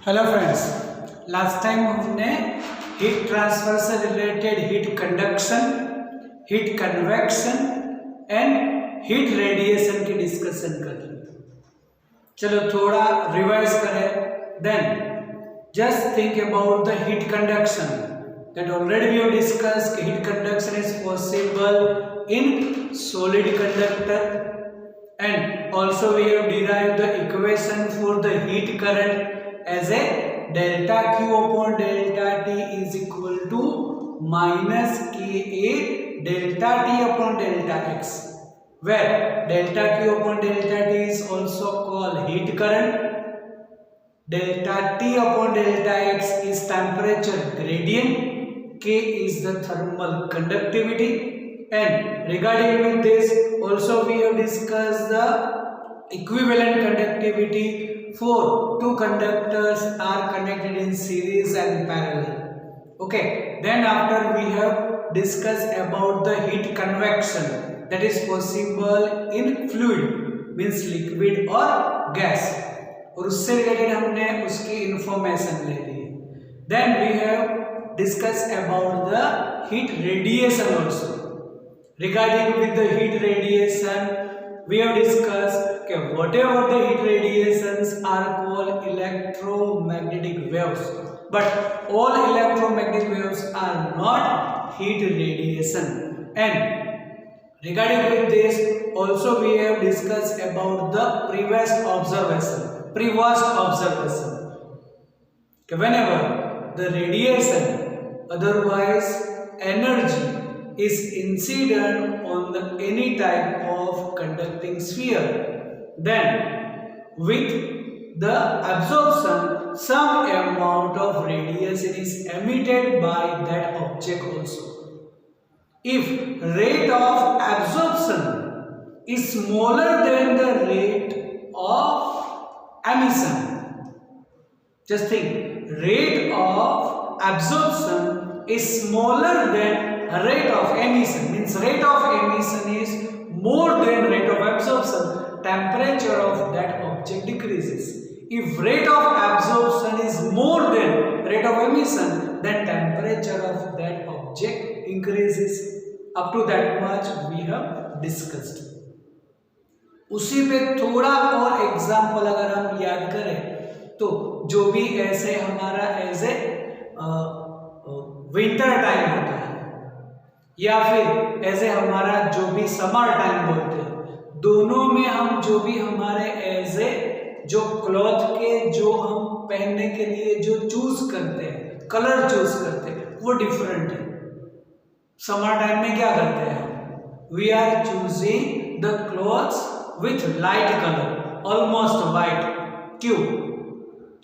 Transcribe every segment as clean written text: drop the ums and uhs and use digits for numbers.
Hello friends, last time हमने heat transfer से related heat conduction, heat convection and heat radiation की discussion कर ली। चलो थोड़ा रिवाइज करें। Then just think about the heat conduction that already we have discussed. Heat conduction is possible in solid conductor, and also we have derived the equation for the heat current as a delta Q upon delta T is equal to minus Ka delta T upon delta X, where delta Q upon delta T is also called heat current. Delta T upon delta X is temperature gradient. K is the thermal conductivity, and regarding with this also we have discussed the equivalent conductivity for two conductors are connected in series and parallel. Okay, then after we have discussed about the heat convection that is possible in fluid, means liquid or gas, और उससे related हमने उसकी information ले ली। Then we have discuss about the heat radiation also. Regarding with the heat radiation, we have discussed that whatever the heat radiations are called electromagnetic waves, but all electromagnetic waves are not heat radiation. And regarding with this also we have discussed about the previous observation. Whenever the radiation, otherwise energy, is incident on the any type of conducting sphere, then with the absorption some amount of radiation is emitted by that object also. If rate of absorption is smaller than the rate of emission, just think, rate of absorption is smaller than rate of emission, means rate of emission is more than rate of absorption, temperature of that object decreases. If rate of absorption is more than rate of emission, then temperature of that object increases. Up to that much we have discussed. उसी पे थोड़ा और example अगर हम याद करें तो जो भी ऐसे हमारा एज ए विंटर टाइम होता है या फिर ऐसे हमारा जो भी समर टाइम बोलते हैं, दोनों में हम जो भी हमारे एज ए जो क्लॉथ के जो हम पहनने के लिए जो चूज करते हैं, कलर चूज करते हैं, वो डिफरेंट है। समर टाइम में क्या करते हैं, we are choosing the clothes with light colour, almost white. क्यों?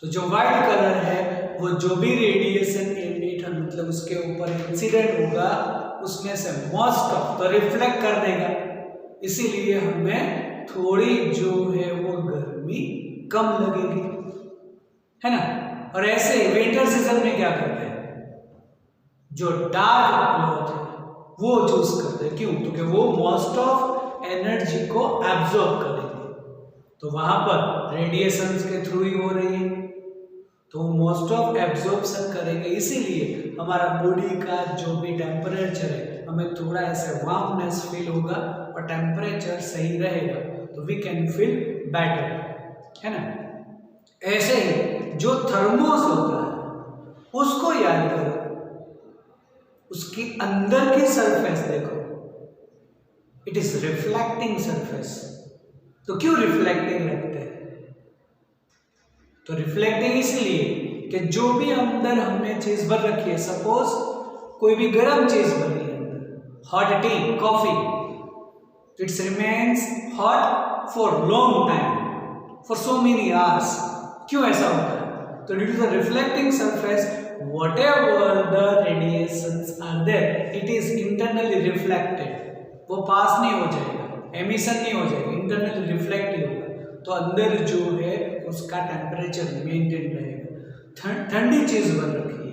तो जो वाइट कलर है वो जो भी रेडिएशन एमिट मतलब उसके ऊपर इंसिडेंट होगा उसमें से मोस्ट ऑफ तो रिफ्लेक्ट कर देगा, इसीलिए हमें थोड़ी जो है वो गर्मी कम लगेगी, है ना। और ऐसे ही विंटर सीजन में क्या करते हैं, जो डार्क क्लॉथ है वो चूज करते हैं। क्यों? क्योंकि वो मोस्ट ऑफ एनर्जी को एब्जॉर्ब करेंगे, तो वहां पर रेडिएशन के थ्रू ही हो रही है तो मोस्ट ऑफ एब्जॉर्प्शन करेंगे, इसीलिए हमारा बॉडी का जो भी टेम्परेचर है हमें थोड़ा ऐसे वार्मनेस फील होगा और टेम्परेचर सही रहेगा तो वी कैन फील बेटर, है ना। ऐसे ही जो थर्मोस होता है उसको याद करो, उसकी अंदर की सरफेस देखो, इट इज रिफ्लेक्टिंग सरफेस। तो क्यों रिफ्लेक्टिंग रखते हैं, तो रिफ्लेक्टिंग इसलिए कि जो भी अंदर हमने चीज भर रखी है, सपोज कोई भी गर्म चीज भरी है अंदर, hot tea, coffee, it's remains hot for long time, for so many hours. क्यों ऐसा होता है, तो due to the reflecting surface whatever the radiations are there it is internally reflected, वो पास नहीं हो जाएगा, एमिशन नहीं हो जाएगा, इंटरनली रिफ्लेक्ट ही होगा, तो अंदर जो है उसका टेम्परेचर मेंटेन रहेगा। ठंडी चीज बन रखी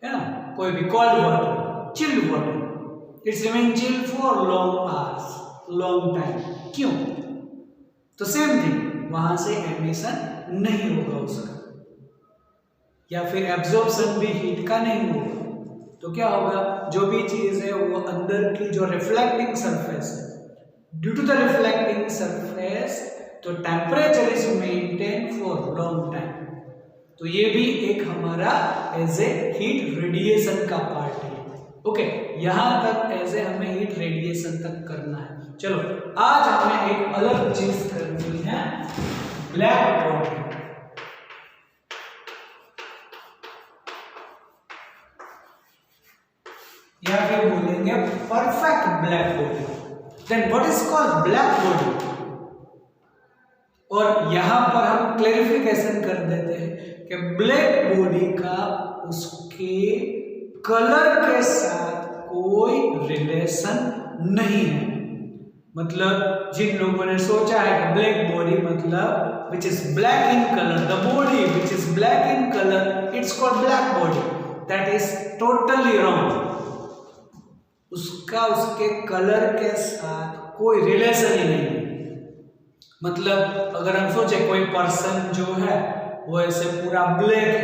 है ना, कोई भी cold water, chilled water, it's remain chilled for long hours, long time. क्यों? तो सेम थिंग, वहां से एमिशन नहीं होगा उसका, या फिर एब्जॉर्प्शन भी हीट का नहीं होगा, तो क्या होगा, जो भी चीज है वो अंदर की जो रिफ्लेक्टिंग सरफेस है, due to the reflecting surface तो temperature is maintain for long time. तो ये भी एक हमारा एज ए हीट रेडिएशन का पार्ट है। ओके, यहां तक एज ए हमें हीट रेडिएशन तक करना है। चलो आज हमें एक अलग चीज करनी है, ब्लैक बॉडी, या फिर बोलेंगे perfect black body. Then what is called black body, और यहां पर हम क्लैरिफिकेशन कर देते हैं कि ब्लैक बॉडी का उसके कलर के साथ कोई रिलेशन नहीं है। मतलब जिन लोगों ने सोचा है कि ब्लैक बॉडी मतलब which is black in colour, the body which is black in colour it's called black body, that is totally wrong. उसका उसके कलर के साथ कोई रिलेशन ही नहीं है। मतलब अगर हम सोचे कोई पर्सन जो है वो ऐसे पूरा ब्लैक है,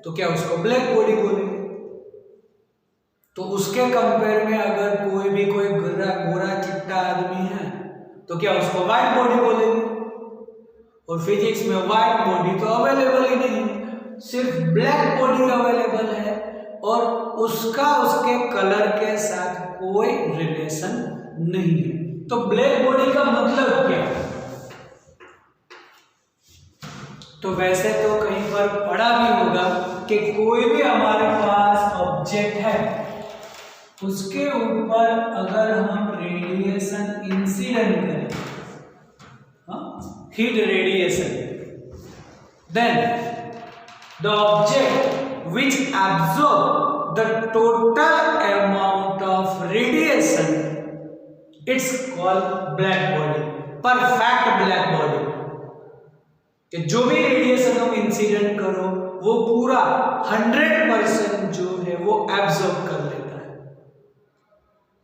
तो क्या उसको ब्लैक बॉडी बोलेंगे? तो उसके कंपेयर में अगर कोई भी कोई गोरा चिट्टा आदमी है तो क्या उसको व्हाइट बॉडी बोलेंगे? और फिजिक्स में व्हाइट बॉडी तो अवेलेबल ही नहीं है, सिर्फ ब्लैक बॉडी अवेलेबल है, और उसका उसके कलर के साथ कोई रिलेशन नहीं है। तो ब्लैक बॉडी का मतलब क्या है? तो वैसे तो कहीं पर पढ़ा भी होगा कि कोई भी हमारे पास ऑब्जेक्ट है उसके ऊपर अगर हम रेडिएशन इंसिडेंट करें, heat radiation, then the object which absorb the total amount of radiation it's called black body, perfect black body. कि जो भी रेडिएशन हम इंसिडेंट करो वो पूरा 100% जो है वो एब्जॉर्ब कर लेता है,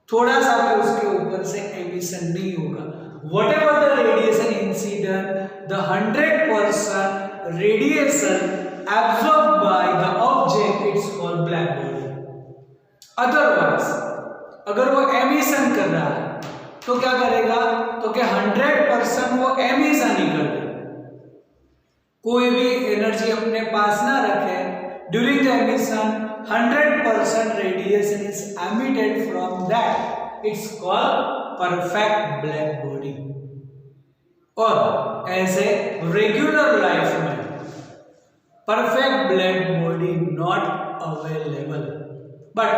थोड़ा सा भी उसके ऊपर से एमिशन नहीं होगा। Whatever the radiation incident, the 100% radiation absorbed by the object it's called black body. Otherwise, अगर वो एमिशन कर रहा है तो क्या करेगा? तो क्या 100% वो एमिशन ही कर देगा, कोई भी एनर्जी अपने पास ना रखे। During the emission 100% radiation is emitted from that, it's called perfect black body. और एज ए रेगुलर लाइफ में perfect black body not available, but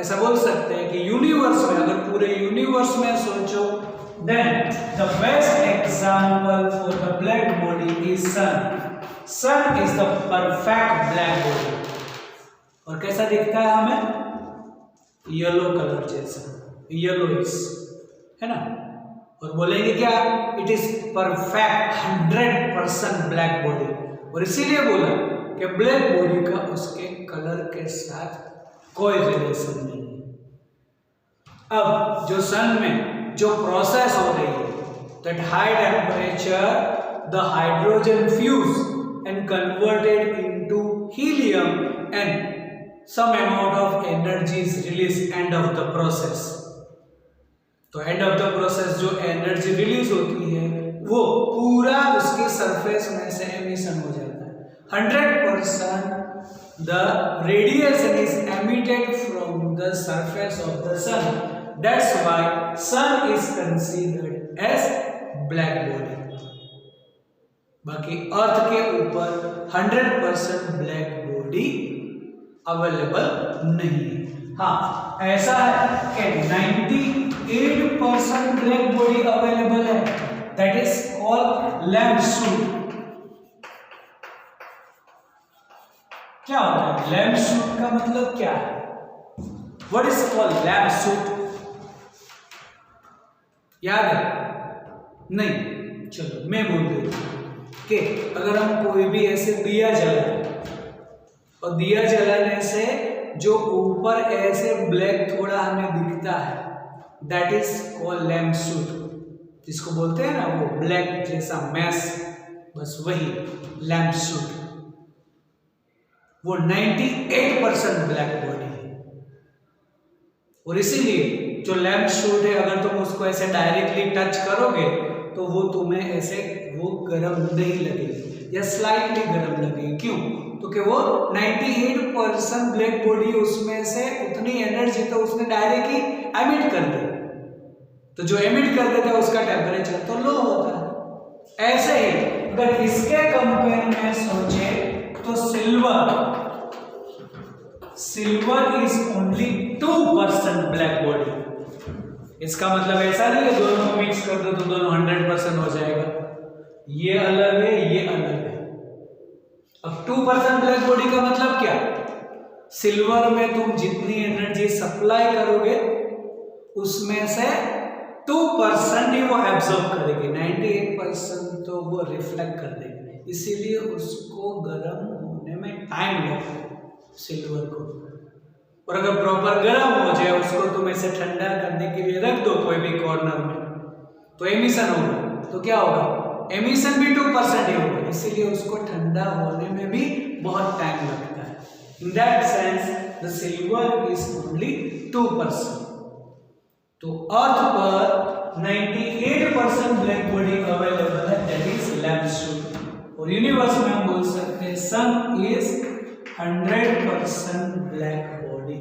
ऐसा बोल सकते हैं कि यूनिवर्स में, अगर पूरे यूनिवर्स में सोचो, then the best example for the black body is sun. Sun is the perfect black body. और कैसा दिखता है हमें? येलो कलर जैसा, येलोइश, है ना? और बोलेंगे क्या? It is perfect 100% black body. और इसीलिए बोला कि ब्लैक बॉडी का उसके कलर के साथ कोई रिलेशन नहीं है। अब जो सन में जो प्रोसेस हो रही है, that high temperature the hydrogen fuse and converted into helium and some amount of energy is release end of the process. तो एंड ऑफ द प्रोसेस जो एनर्जी रिलीज होती है वो पूरा उसके सरफेस में से एमिशन हो जाता है। 100% the radiation is emitted from the surface of the sun, that's why sun is considered as black body। बाकी अर्थ के ऊपर 100% ब्लैक बॉडी अवेलेबल नहीं है। हाँ, ऐसा है कि 98% ब्लैक बॉडी अवेलेबल है, that is called lamp suit. क्या होता है लैम्प सूट का मतलब क्या है? What is called lamp suit? याद है? नहीं, चलो मैं बोल देता हूं कि अगर हम कोई भी ऐसे दिया जलाए और दिया जलाने से जो ऊपर ऐसे ब्लैक थोड़ा हमें दिखता है, that is called lamp suit. जिसको बोलते हैं ना वो ब्लैक जैसा मैस, बस वही लैम्प सूट। वो 98% ब्लैक बॉडी है। और इसीलिए जो लैंप शूट है, अगर तुम उसको ऐसे डायरेक्टली टच करोगे तो वो तुम्हें ऐसे वो गर्म नहीं लगेगी या स्लाइटली गर्म लगेगी। क्यों? क्योंकि वो 98% ब्लैक बॉडी, उसमें से उतनी एनर्जी तो उसने डायरेक्टली एमिट कर दी, तो जो एमिट कर देता है उसका टेम्परेचर तो लो होता है। ऐसे ही अगर इसके कंपेयर में सोचे तो silver is only 2% black body. इसका मतलब ऐसा नहीं है दोनों को मिक्स कर दो तो दोनों 100% हो जाएगा। ये अलग है, ये अलग है। अब 2% ब्लैक बॉडी का मतलब क्या? सिल्वर में तुम जितनी एनर्जी सप्लाई करोगे उसमें से 2% ही वो एब्जॉर्ब करेगी, 98% तो वो रिफ्लेक्ट कर देगी। इसीलिए उसको गर्म होने में टाइम लगता है सिल्वर को। और अगर प्रॉपर गर्म हो जाए, उसको तुम ऐसे ठंडा करने के लिए रख दो कोई भी कॉर्नर में, तो एमिशन होगा। तो क्या होगा? एमिशन भी 2% ही होगा। इसीलिए उसको ठंडा होने में भी बहुत टाइम लगता है। In that sense the silver is only 2%। तो अर्थ पर 98% ब्लैक बॉडी अवेलेबल है, दैट इज लैंप शूट। और यूनिवर्स में हम बोल सकते हैं सन इज 100% ब्लैक बॉडी।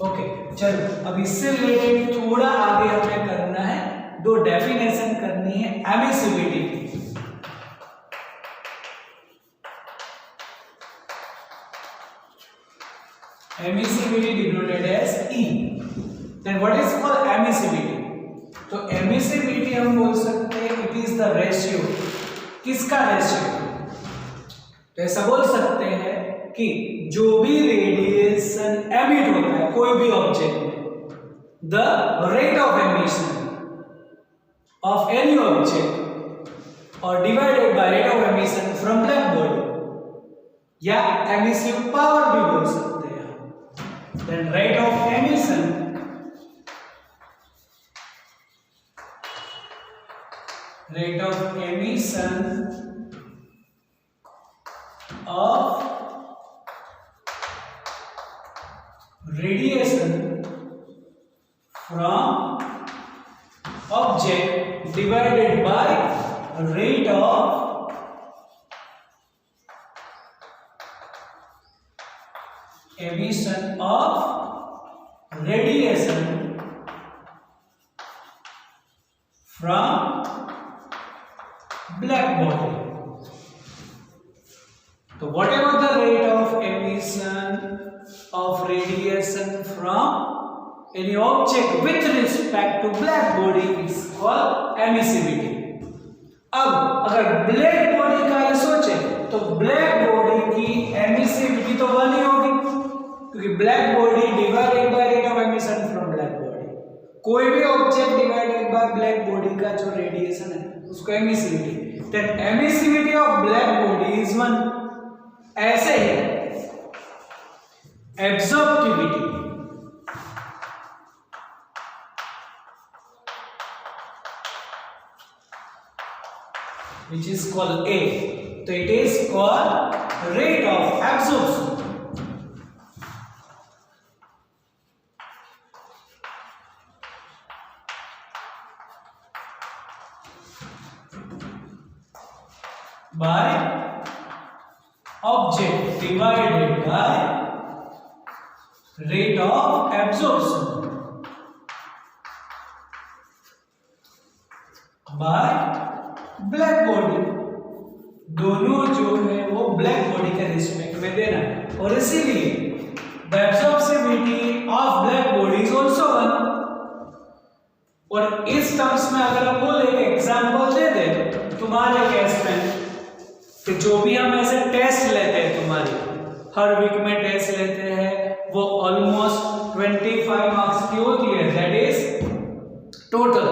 ओके, चलो अब इससे रिलेटेड थोड़ा आगे हमें करना है, दो डेफिनेशन करनी है एमिसिविटी की। Emissivity denoted as E। Then what is called emissivity? तो एमिसिविटी हम बोल सकते हैं इट इज द रेशियो। किसका रेशियो? तो ऐसा बोल सकते हैं कि जो भी रेडिएशन एमिट होता है कोई भी ऑब्जेक्ट में, the rate of emission of any object और divided by rate of emission from black body, या एमिसिव पावर भी बोल सकते हैं। Then rate of emission of radiation from object divided by rate of emission of radiation from black body. So whatever the rate of emission of radiation from any object with respect to black body is called emissivity. अब अगर black body का ये सोचे तो black body की emissivity तो 1 ही होगी, क्योंकि black body divided by rate of emission from black body. कोई भी object divided by black body का जो रेडिएशन है उसको emissivity. Then emissivity of black body is 1। ऐसे ही absorptivity, which is called A, so it is called rate of absorption. By object divided by rate of absorption by black body. दोनों जो है वो ब्लैक बॉडी के respect में देना है, और इसीलिए the absorptivity of black body is also 1। और इस टर्म्स में अगर हम बोले एग्जांपल दे दे तुम्हारे केस में, कि जो भी हम ऐसे टेस्ट लेते हैं, तुम्हारी हर वीक में टेस्ट लेते हैं, वो ऑलमोस्ट 25 मार्क्स की होती है, दैट इज टोटल।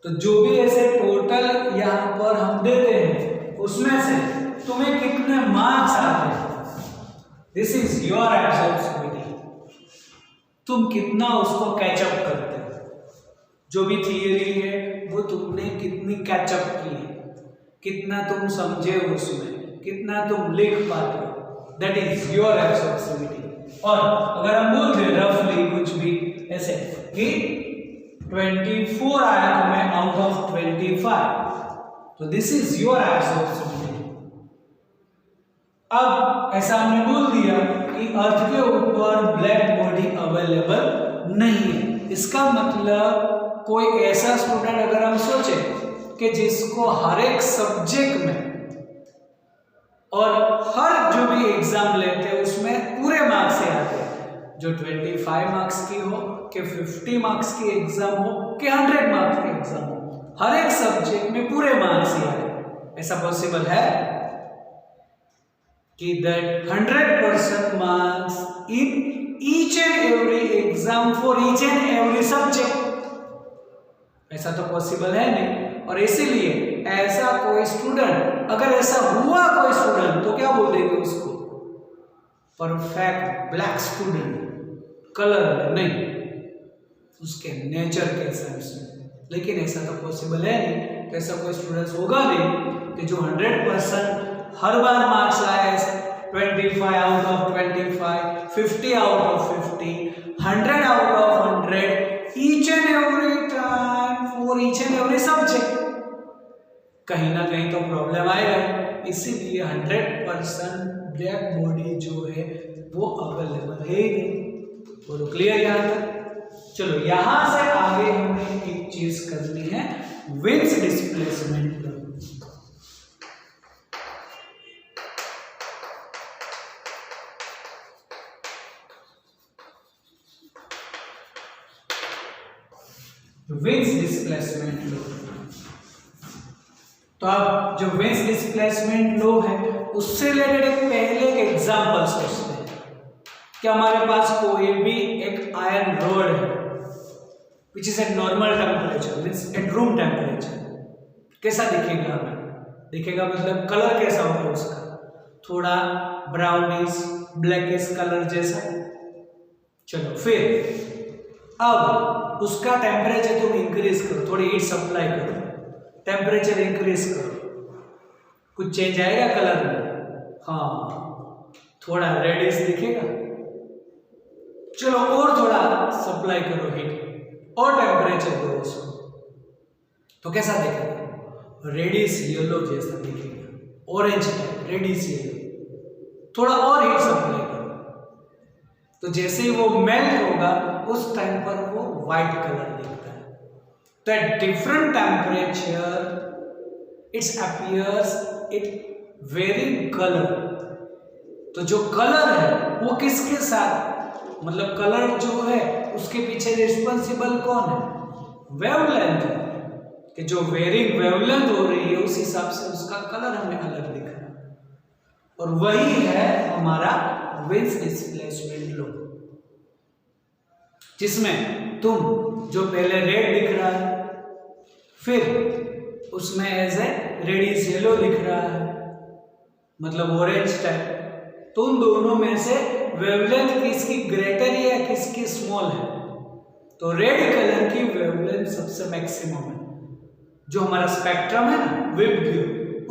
तो जो भी ऐसे टोटल यहाँ पर हम देते हैं उसमें से तुम्हें कितने मार्क्स आते हैं, दिस इज योर एब्जॉर्प्टिविटी। तुम कितना उसको कैचअप करते हो, जो भी थियरी है वो तुमने कितनी कैचअप की है, कितना तुम समझे उसमें, कितना तुम लिख पाते हो, दैट इज योर एब्सॉर्प्टिविटी। और अगर हम बोल दें रफली कुछ भी ऐसे कि 24 आया तुम्हें आउट ऑफ 25, तो दिस इज योर एब्सॉर्प्टिविटी। अब ऐसा हमने बोल दिया कि अर्थ के ऊपर ब्लैक बॉडी अवेलेबल नहीं है, इसका मतलब कोई ऐसा स्टूडेंट अगर हम सोचे कि जिसको हर एक सब्जेक्ट में और हर जो भी एग्जाम लेते हैं उसमें पूरे मार्क्स से आते हैं, जो 25 मार्क्स की हो कि 50 मार्क्स की एग्जाम हो कि 100 मार्क्स की एग्जाम हो, हर एक सब्जेक्ट में पूरे मार्क्स ही आए, ऐसा पॉसिबल है कि that 100% marks in each and every exam for each and every subject, ऐसा तो पॉसिबल है नहीं। और इसीलिए ऐसा कोई स्टूडेंट, अगर ऐसा हुआ कोई स्टूडेंट, तो क्या बोल देंगे उसको? परफेक्ट ब्लैक स्टूडेंट, कलर नहीं, उसके नेचर के हिसाब से। लेकिन ऐसा तो पॉसिबल है नहीं, तो ऐसा कोई स्टूडेंट होगा नहीं कि जो 100% हर बार मार्क्स लाए, 25 out of 25, 50 out of 50, 100 out of 100, each and every time for each and every subject. कहीं ना कहीं तो प्रॉब्लम आएगा, इसीलिए 100% ब्लैक बॉडी जो है वो अवेलेबल है ही नहीं। बोलो क्लियर यहाँ तक? चलो यहां से आगे हमें एक चीज करनी है, विंग्स डिस्प्लेसमेंट। विंग्स डिस्प्लेसमेंट लो। तो अब जो विंग्स डिस्प्लेसमेंट लो है उससे रिलेटेड एक पहले एक एग्जांपल सोचते हैं कि हमारे पास कोई भी एक आयरन रोड है which is eight normal temperature, means at room temperature. कैसा दिखेगा हमें? दिखेगा मतलब कलर कैसा होगा उसका? थोड़ा ब्राउनिश ब्लैकिश कलर जैसा। चलो फिर अब उसका टेम्परेचर तुम इंक्रीज करो, थोड़ी हीट सप्लाई करो, टेम्परेचर इंक्रीज करो, कुछ चेंज आएगा कलर में? हाँ, थोड़ा रेडिश दिखेगा। चलो और थोड़ा सप्लाई करो हीट और टेम्परेचर दो उसको, तो कैसा दिखेगा? रेडिश येलो जैसा दिखेगा, ऑरेंज टाइप, रेडिश येलो। थोड़ा और हीट सप्लाई करो तो जैसे ही वो मेल्ट होगा उस टाइम पर वो व्हाइट कलर दिखता है। तो at different temperature it's appears it very colour. तो जो कलर है वो किसके साथ, मतलब कलर जो है उसके पीछे रिस्पॉन्सिबल कौन है? वेवलेंथ। कि जो वेरिंग वेवलेंथ हो रही है उस हिसाब से उसका कलर हमें अलग दिख रहा है, और वही है हमारा विंग्स डिस्प्लेसमेंट लो, जिसमें तुम जो पहले रेड दिख रहा है फिर उसमें एज ए रेडिश येलो दिख रहा है, मतलब ऑरेंज टाइप, तो उन दोनों में से वेवलेंथ किसकी ग्रेटर है या किसकी स्मॉल है? तो रेड कलर की वेवलेंथ सबसे मैक्सिमम है। जो हमारा स्पेक्ट्रम है ना विबग्यू,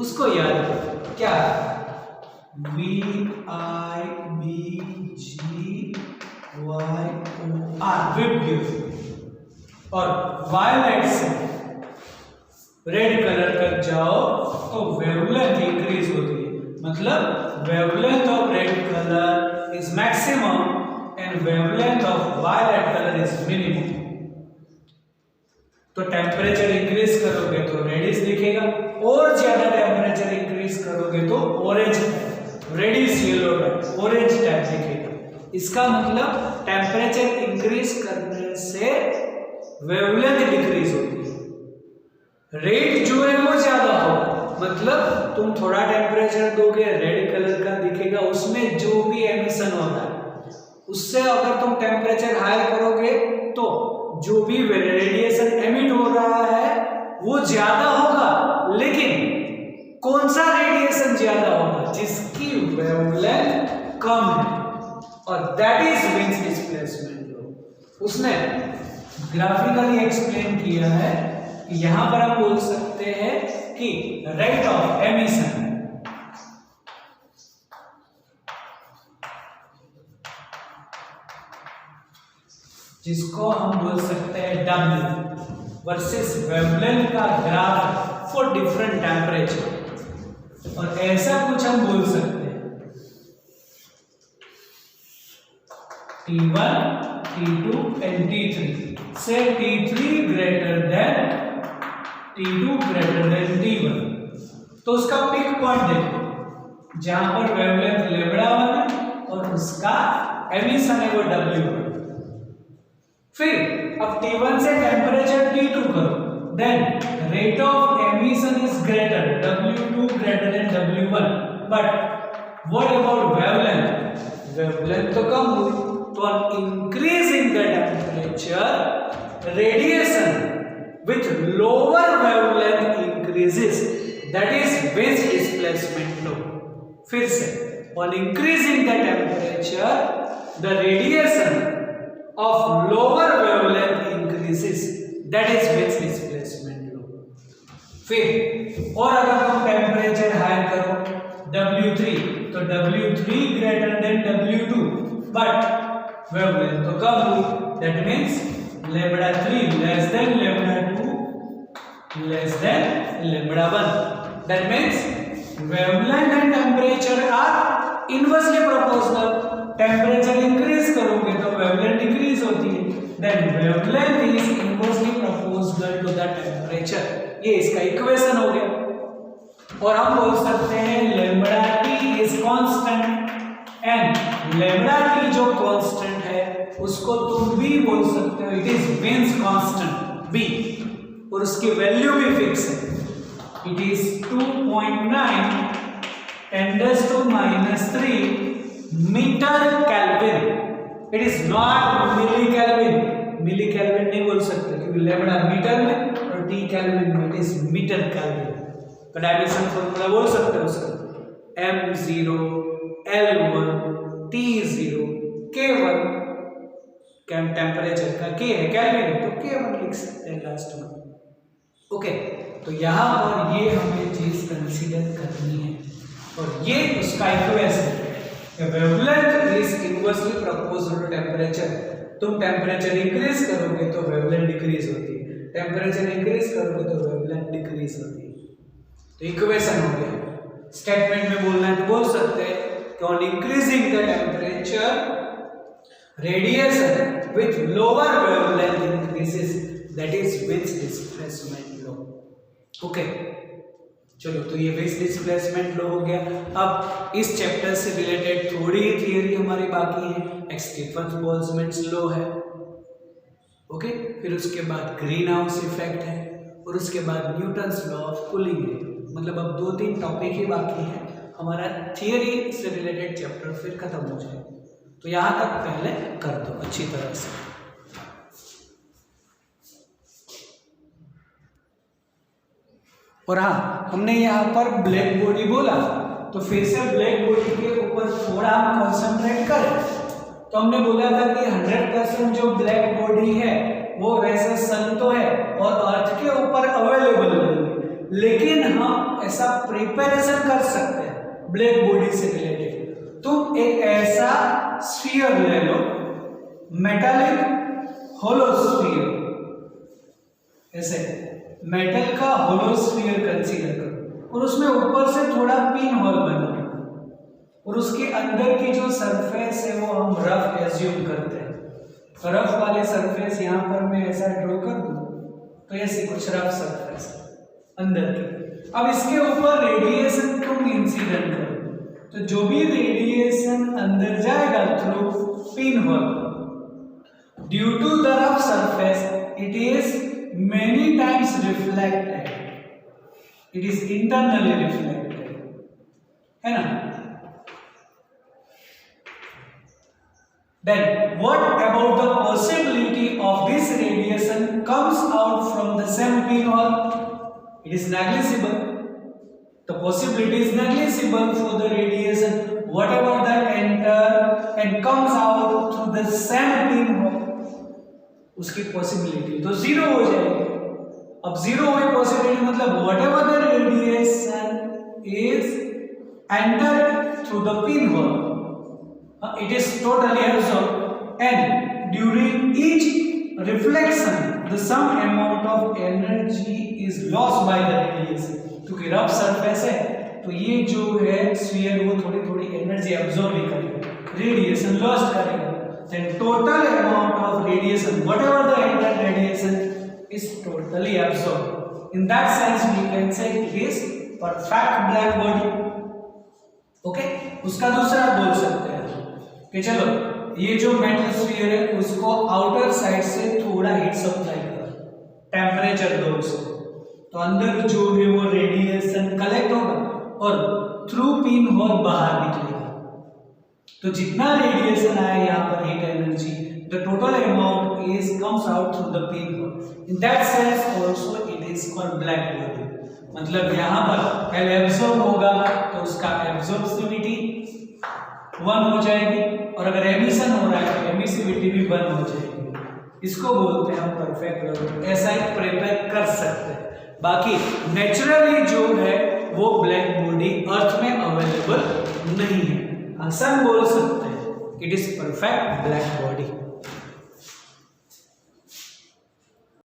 उसको याद करो क्या? VIBGYOR विबग्यू। और वायलेट से रेड कलर तक जाओ तो वेवलेंथ इंक्रीज होती है, मतलब wavelength of red colour is maximum and wavelength of violet colour is minimum. तो टेम्परेचर इंक्रीज करोगे तो रेडिश दिखेगा, और ज्यादा टेम्परेचर इंक्रीज करोगे तो orange, reddish yellow type, orange type दिखेगा। इसका मतलब टेम्परेचर इंक्रीज करने से वेवलेंथ डिक्रीज होती है। रेड जो है वो ज्यादा होगा, मतलब तुम थोड़ा टेम्परेचर दोगे रेड कलर का दिखेगा, उसमें जो भी एमिशन हो रहा है उससे अगर तुम टेम्परेचर हाई करोगे तो जो भी रेडिएशन एमिट हो रहा है वो ज्यादा होगा। लेकिन कौन सा रेडिएशन ज्यादा होगा? जिसकी वेवलेंथ कम है, और दैट इज विंग्स डिस्प्लेसमेंट लो। उसने ग्राफिकली एक्सप्लेन किया है कि यहां पर हम बोल सकते हैं कि रेट ऑफ एमिशन जिसको हम बोल सकते हैं W वर्सेस वेवलेंथ का ग्राफ फॉर डिफरेंट टेम्परेचर। और ऐसा कुछ हम बोल सकते हैं T1, T2 and T3 से T3 greater than T2 greater than T1। तो उसका पिक पॉइंट देखो जहां पर वेवलेंथ λ1 है और उसका एमिशन है वो W1। फिर अब T1 से टेम्परेचर T2 करो, then rate of emission is greater W2 greater than W1, but what about wavelength? Wavelength तो कम हुई, तो on increasing the temperature radiation with lower wavelength increases, that is Wiens displacement law। फिर से on increasing the temperature the radiation of lower wavelength increases, that is Wiens displacement law। फिर और अगर तुम टेम्परेचर हाई करो W3 तो W3 greater than W2, but wavelength तो कम हुई, that means λ3 less than λ2 less than λ1, that means wavelength and temperature are inversely proportional। Temperature increase करोगे तो वेवलेंथ डिक्रीज होती है, then wavelength is inversely proportional to the temperature। ये इसका equation हो गया। और हम बोल सकते हैं λT is constant, and λT जो कांस्टेंट है उसको तुम v बोल सकते हो, it is Wiens constant v, और उसकी वैल्यू भी फिक्स है, it is 2.9 10⁻³ metre kelvin. It is not milli kelvin, milli kelvin नहीं बोल सकते क्योंकि लैम्बडा मीटर में और टी केल्विन में, इट इज मीटर केल्विन। तो डायमेंशन फॉर्मूला बोल सकते हो उसका m0 L1 T0 K1, temperature का K है, केल्विन है तो K1 लिख सकते हैं लास्ट में। ओके, तो यहाँ पर ये हमें चीज कंसीडर करनी है, और ये उसका इक्वेशन है, wavelength is inversely proportional to temperature. तुम टेम्परेचर इंक्रीज करोगे तो वेवलेंथ डिक्रीज होती है, टेम्परेचर इंक्रीज करोगे तो वेवलेंथ डिक्रीज होती है। तो इक्वेशन हो गया। स्टेटमेंट में बोलना है तो बोल सकते हैं कि on increasing the temperature radiation with lower wavelength increases, that is Wiens displacement law। Okay, चलो तो ये Wiens displacement law हो गया। अब इस चैप्टर से रिलेटेड थोड़ी ही थियरी हमारी बाकी है, स्टीफन बोल्ट्जमैन लॉ है, ओके, फिर उसके बाद ग्रीन हाउस इफेक्ट है, और उसके बाद न्यूटन्स लॉ ऑफ कूलिंग है। मतलब अब 2-3 टॉपिक ही बाकी है, हमारा थियरी से रिलेटेड चैप्टर फिर खत्म हो जाए। तो यहां तक पहले कर दो अच्छी तरह से। और हाँ, हमने यहाँ पर ब्लैक बॉडी बोला, तो फिर से ब्लैक बॉडी के ऊपर थोड़ा हम कंसंट्रेट करें। तो हमने बोला था कि 100% जो ब्लैक बॉडी है वो वैसे सन तो है और अर्थ के ऊपर अवेलेबल नहीं है, लेकिन हम ऐसा प्रिपरेशन कर सकते हैं ब्लैक बॉडी से रिलेटेड। तुम एक ऐसा स्फीयर ले लो, मेटालिक होलो स्फीयर, ऐसे मेटल का होलो स्फीयर कंसीडर करो, और उसमें ऊपर से थोड़ा पिन होल बना, और उसके अंदर की जो सरफेस है वो हम रफ एज्यूम करते हैं। तो रफ वाले सरफेस यहाँ पर मैं ऐसा ड्रॉ कर दूं तो ऐसी कुछ रफ सरफेस अंदर की। अब इसके ऊपर रेडिएशन तुम इंसिडेंट करो, तो जो भी रेडिएशन अंदर जाएगा through pin hole, due to the rough surface it is many times reflected, it is internally reflected, है ना। Then what about the possibility of this radiation comes out from the same pinhole? It is negligible. The possibility is negligible for the radiation whatever that enter and comes out through the same pinhole. उसकी possibility तो zero हो जाएगी। अब zero हुई possibility मतलब whatever the radiation is entered through the pinhole, it is totally absorbed, and during each reflection the some amount of energy is lost by the radiation. क्योंकि rough surface है तो ये जो है स्फीयर वो थोड़ी थोड़ी एनर्जी एब्जॉर्ब भी करेगा, रेडिएशन लॉस्ट करेगा. Then total amount of radiation, whatever the entered radiation, is totally absorbed. In that sense, we can say it is perfect black body. Okay? उसका दूसरा बोल सकते हैं कि चलो ये जो मेटल स्फीयर है उसको आउटर साइड से थोड़ा हीट सप्लाई करो, टेम्परेचर दो उसको, तो अंदर जो है वो रेडिएशन कलेक्ट होगा और थ्रू पिन होल बाहर निकलेगा. तो जितना रेडिएशन आया यहाँ पर heat energy, the total amount is comes out through the pin hole. In that sense also it is called black body. मतलब यहाँ पर पहले एब्जॉर्ब होगा तो उसका एब्जॉर्बिविटी 1 हो जाएगी और अगर एमिशन हो रहा है तो एमिसिविटी भी 1 हो जाएगी. इसको बोलते हैं हम परफेक्ट ब्लैक. ऐसा ही प्रिपेयर कर सकते हैं. बाकी नेचुरली जो है वो ब्लैक बॉडी अर्थ में अवेलेबल नहीं है. आसान बोल सकते हैं it is perfect black body.